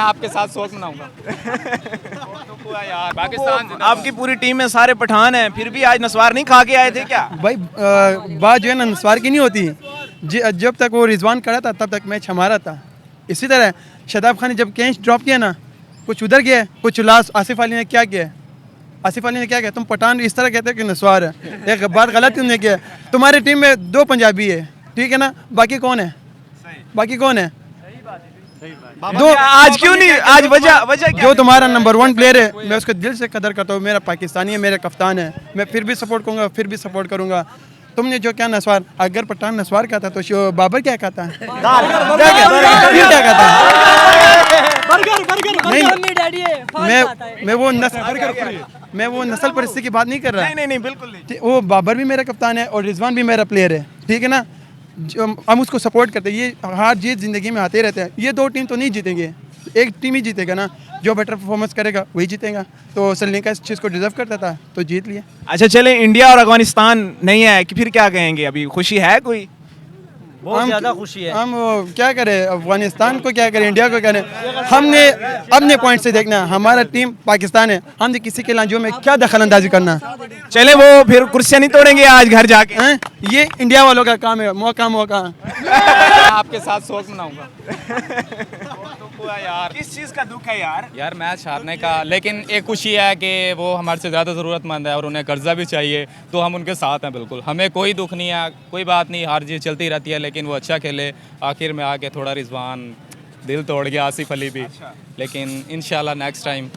आपके साथ शोक मनाऊंगा। यार पाकिस्तान आपकी पूरी टीम में सारे पठान हैं, फिर भी आज नस्वार नहीं खा के आए थे क्या? भाई बात जो है ना नस्वार की नहीं होती। जब तक वो रिजवान खड़ा था तब तक मैच हमारा था। इसी तरह शदाब खान ने जब कैच ड्रॉप किया ना, कुछ उधर गया, कुछ लास्ट आसिफ अली ने क्या किया, आसिफ अली ने क्या किया, तुम पठान इस तरह कहते हो कि नस्वार है, एक बात गलत तुमने किया। तुम्हारी टीम में 2 पंजाबी है, ठीक है ना, बाकी कौन है? बाकी कौन है? दो आज क्यों नहीं? आज वजह जो तुम्हारा नंबर 1 प्लेयर है, मैं उसको दिल से कदर करता हूँ। मेरा पाकिस्तानी है, मेरा कप्तान है, मैं फिर भी सपोर्ट करूँगा, फिर भी सपोर्ट करूँगा। तुमने जो क्या नस्वार, अगर पठान नस्वार कहता तो बाबर क्या कहता है? क्या कहता है? मैं वो नस्ल परिस्थिति की बात नहीं कर रहा। नहीं बिल्कुल नहीं। वो बाबर भी मेरा कप्तान है और रिजवान भी मेरा प्लेयर है, ठीक है ना। हम उसको सपोर्ट करते हैं। ये हार जीत जिंदगी में आते रहते हैं। ये 2 टीम तो नहीं जीतेंगे, एक टीम ही जीतेगा ना, जो बेटर परफॉर्मेंस करेगा वही जीतेगा। तो श्रीलंका इस चीज़ को डिजर्व करता था तो जीत लिया। अच्छा चले, इंडिया और अफगानिस्तान नहीं है कि फिर क्या कहेंगे? अभी खुशी है कोई? बहुत ज़्यादा खुशी है। हम क्या करें, अफगानिस्तान को क्या करें, इंडिया को क्या करें। हमने अपने पॉइंट से देखना, हमारा टीम पाकिस्तान है, हमने किसी के लांजों में क्या दखल अंदाजी करना। चले वो फिर कुर्सियां नहीं तोड़ेंगे आज घर जाके? ये इंडिया वालों का काम है, मौका आपके साथ शोक मनाऊंगा। यार किस चीज का दुख है यार? यार मैच हारने का, लेकिन एक खुशी है कि वो हमारे से ज़्यादा ज़रूरतमंद है और उन्हें कर्जा भी चाहिए, तो हम उनके साथ हैं बिल्कुल। हमें कोई दुख नहीं है, कोई बात नहीं, हार जीत चलती रहती है, लेकिन वो अच्छा खेले। आखिर में आके थोड़ा रिजवान दिल तोड़ गया, आसिफ अली भी, लेकिन इंशाल्लाह नेक्स्ट टाइम